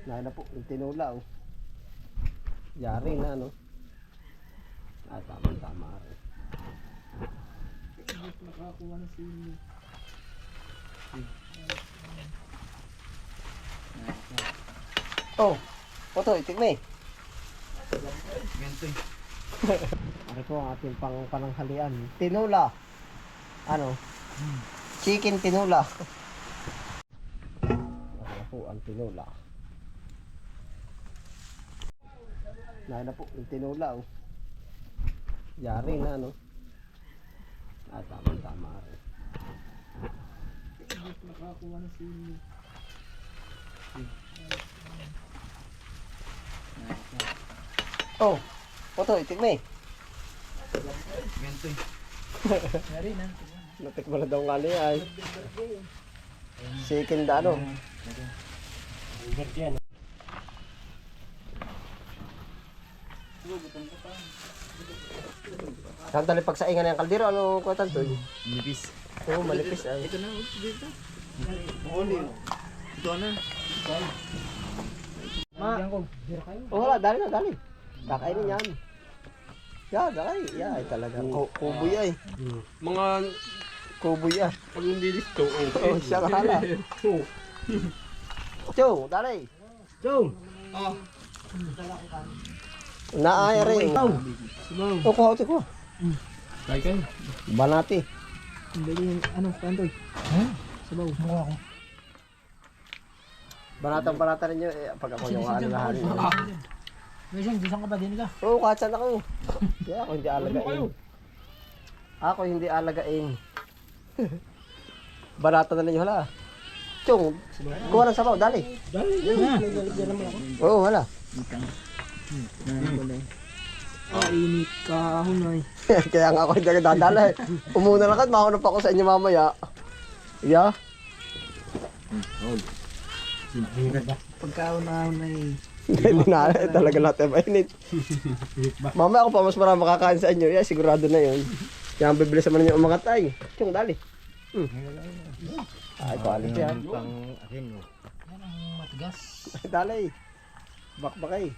Nana po, yung tinula oh. Yari na no. Ah, tama rin. Nakakuha na sili. Oh, Oto, itigme. Ganito eh. Ano po ang ating pananghalian? Tinula. Ano? Chicken tinula. Ano po ang tinula? Nana po, yung tinula oh. Yari na no. Ah, tama rin. Nakakuha na sili. Oh, Oto, itigme. Ganito eh. Yari na. Natik mo na daw nga niya ay. Chicken da ano. Sandali pagsaingan ng kaldero, ano ko tanto? Nipis. Oo, malipis ay. Ito na, dito. Oli. Ito na. Ma. Oh, wala, dali. Kakainin yan. Ya, dali. Ya, ay talagang kuboy ay. Mga Kuboy ah. pag hindi dito, Oh, siya hala. Chow, dali. Go. Ah, Naaya rin. Sumaw. Oh, kuha ko. kaya kayo. Banati. Dali yung ano, kantoy. Sumaw. Sumaw ako. Banata rin nyo. Eh, pag ako yung alilahan. Mesong, disang ka ba din ka? Oo, katsan ako. Kaya ako hindi alagain. Ako hindi alagain. Banata na ninyo, hala. Chong, kuha ng sabaw, dali. Dali. Dali naman ako. Oo, hala. Init ka ako na eh. Kaya nga ako hindi agad dadala eh. Umuna lang kat, makunap ako sa inyo mamaya. Yeah. Pagkaon na eh. Hindi na, talaga lahat ay mainit. Mamaya ako pa mas marami makakain sa inyo. Yeah, sigurado na yun. Kaya ang bibilis naman ninyo umangat ay. Chong, dali. Ay, quality yan. Yan ang matigas. Dali. Bakbakay.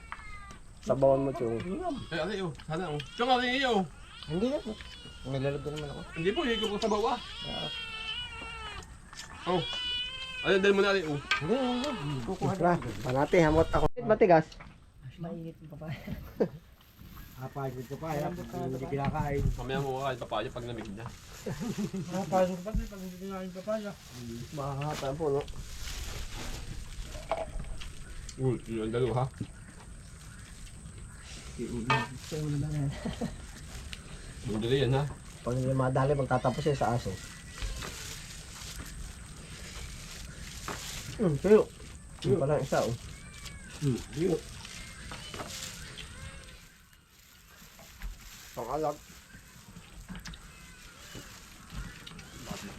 Sabawan mo, Chong. Ay, alay, oh. Sana, oh. Tsong, alay, iyo. Hindi yan. May lalagyan naman ako. Hindi po, higop ko sa bawa. Oh. Alay, dali mo na, alay, oh. Tara, panati, hamot ako. Matigas. Mainit yung papaya. Apagod ka pa, hindi kinakain. Mamaya mo kain papaya pag namig na. Apagod ka pa, pag hindi kinakain papaya. Makakata po, no? Uy, yun ang dalawa, ha? So, ano lang yan? Bundali yan, ha? Pag hindi madali, magtatapos yun sa aso. Tuyo. Yung pala isa, oh. Dito. Pangalag.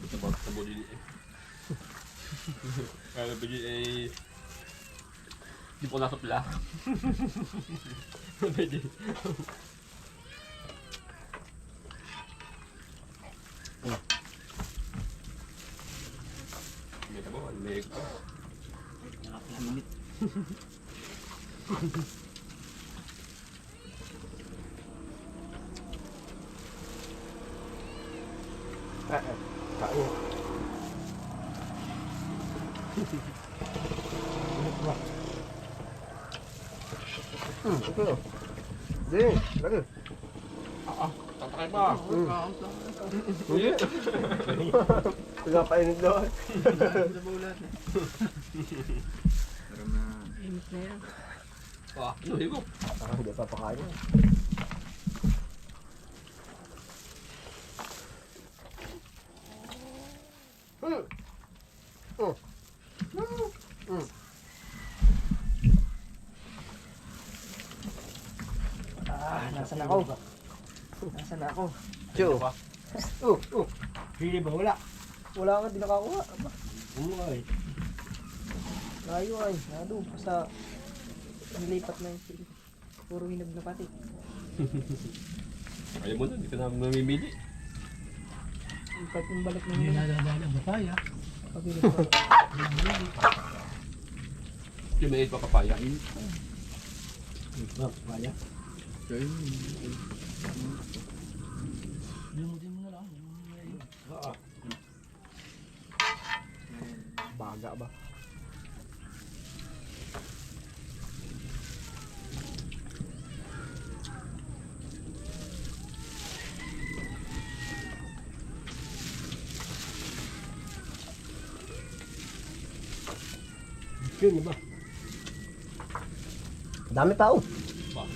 Ito ba sa body eh. Kaya nabigay ay... Hindi po nasapla. Pwede. May tabo, may ko. Nakakainit. Kain. Ito. Ding, lagi. Tatakay pa. Hindi. Pinapainit doon. Init na yan. Ano, higop. Parang hindi pa pakain. Nasaan ako? Nasaan ako? Chu. Pili ba? Wala. Wala nga, di nakakuha. Umuhay. Layo ay, nado. Basta nilipat na yung sili. Puro hinag na pati. Ayaw mo na, hindi ka na mamimili. Kahit yung balik na Hindi yun. nadadala ang papaya. Pag-ilit pa. Ultimate pa papaya. Papaya. Limutin mo na lang. Oo. Baga ba? Yun ba? Dami tao. Ba?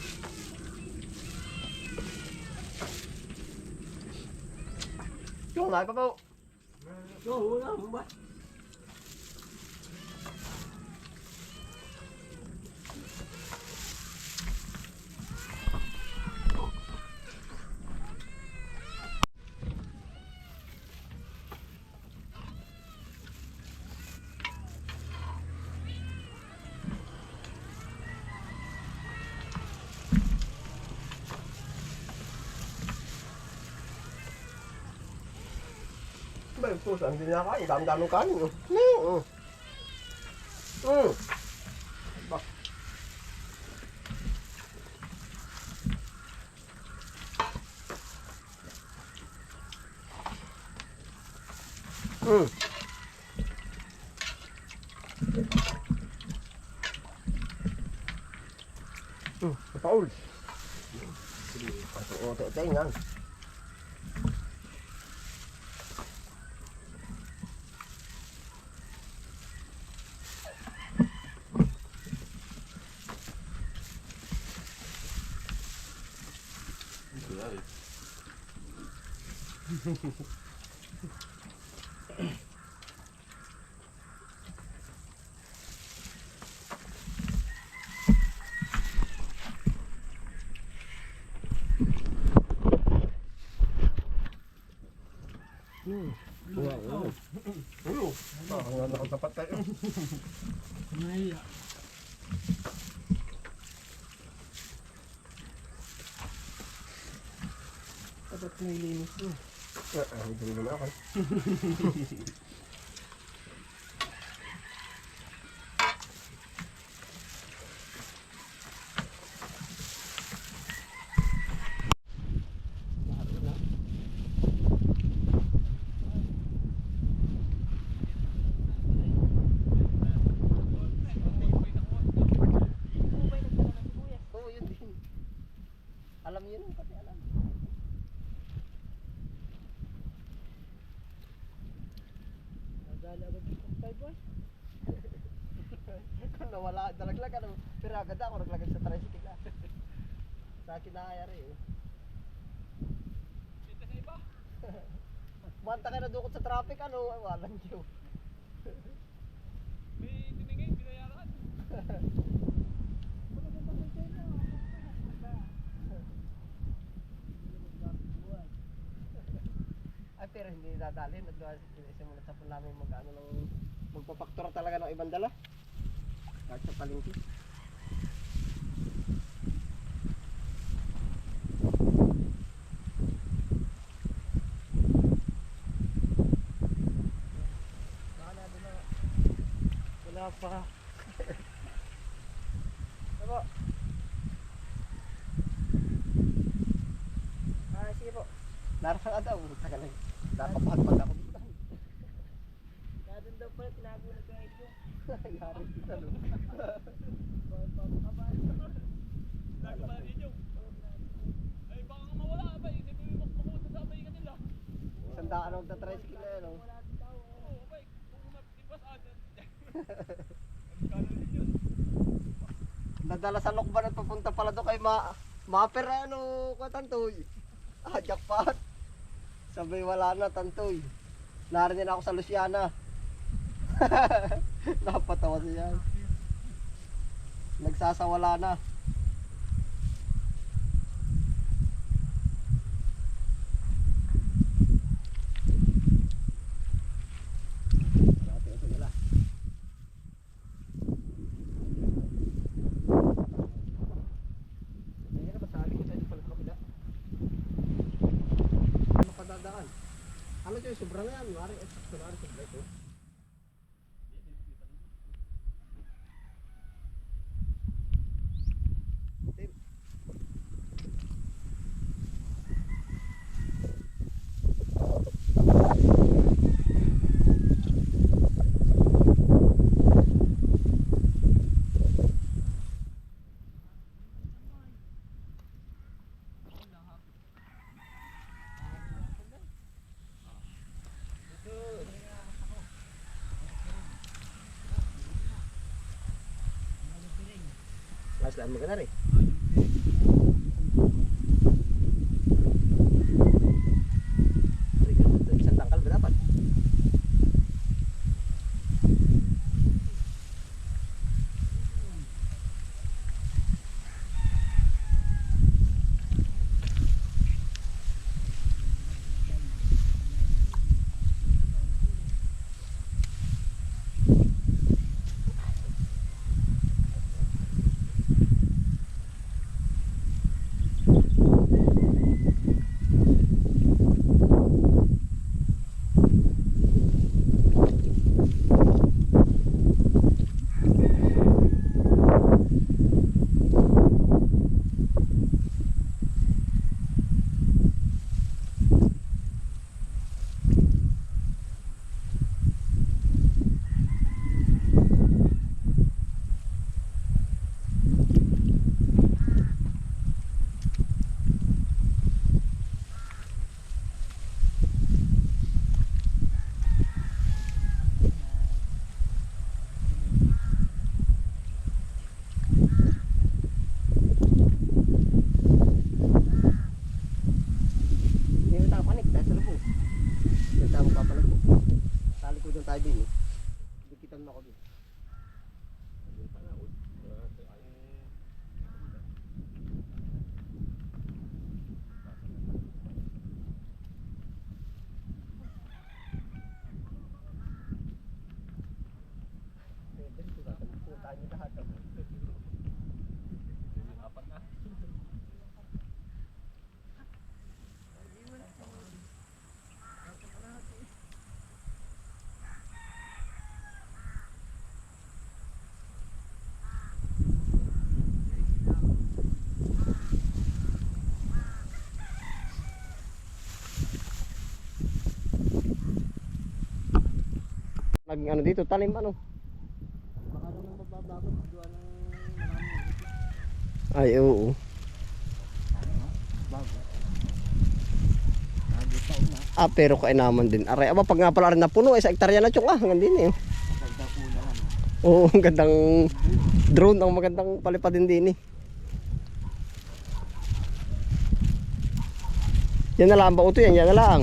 Yung nga pa po. Oo, wala mo ba? Ba yung puso, hindi na kain. Dami-daming kanin. Ba? Paul. Ito yan. Ang nakatapat tayo. Nahiya. Dapat may linis mo. Hindi naman ako. Oo, yun din. Alam yun, pati alam. Nadali agad yung 5 boy. Kung nawala, dalaglag ano, pero agad ako naglagay sa tricycle ah. Sa akin nakayari eh. Manta kayo na dukot sa traffic ano, walang Diyo. May tiningin, binayaran. Ay pero hindi dadalhin, nagsimulat sa pun namin mag-ano ng magpapaktura talaga ng ibang dala. Kahit sa palengke. Wala pa. Ano? Sige po. Narasa ka daw, tagal lang. Napapagpag ako dito. Nadun daw pala, tinago na kaya ito. Yari dito no. Nagpapala ninyo. Ay, baka nga mawala ba? Hindi ko yung makuha sa abay kanila. Sandaan ako sa tricycle na yun. No? Oo, bay. Kung mapipas atin. Kala ninyo. Nadala sa Lokban at papunta pala doon kay Maper ano, Tantoy. Jackpot. Sabay wala na, Tantoy. Narinig ako sa Luciana. Napatawa siya. Nagsasawala na. Ano ito yung sobrang yan? Mari, sobra ito. Aslan mo ka na rin. Isang tangkal ba dapat? Tayo din eh. Dikitan mo ako din. Naging ano dito, talim ano? Baka naman mababagot gawa ng marami. Ay, oo. Bago. Nagitaw na. Ah, pero kainaman din. Aray, aba, pag nga pala rin napuno, sa hektarya na tsong hanggang din eh. Maganda pula ano. Oo, ang gandang drone, ang magandang palipad din eh. Yan na lang ba uto yan? Yan na lang.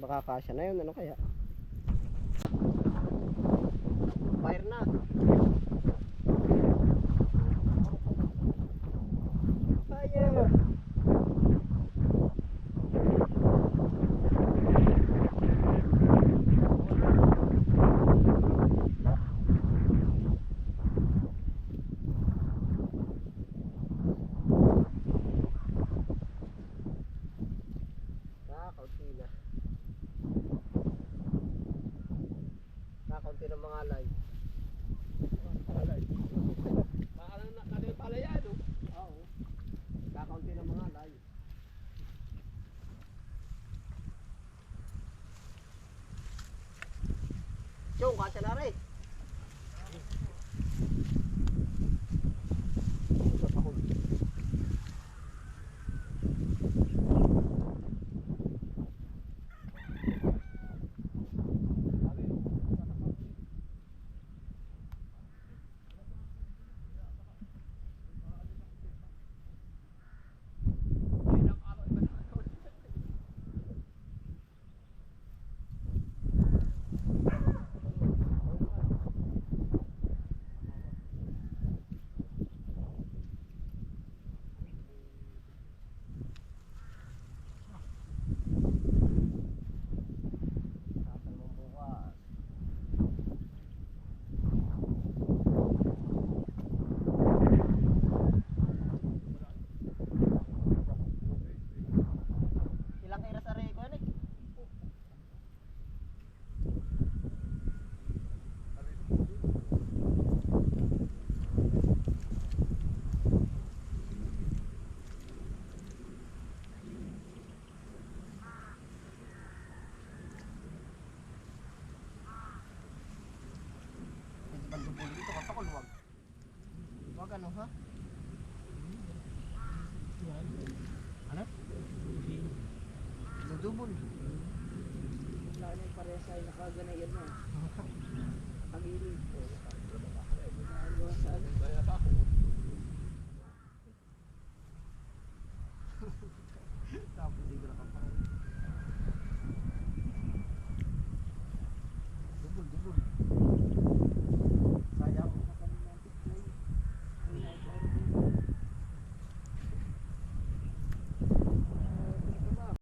Baka kasya na yun, ano kaya? Fire na. Fire. Kaunti na. Kaunti ng mga alay. Oo. Kakaunti ng mga alay. Chong, kasya na rin. Ano ha? Ano? pag ganyan na.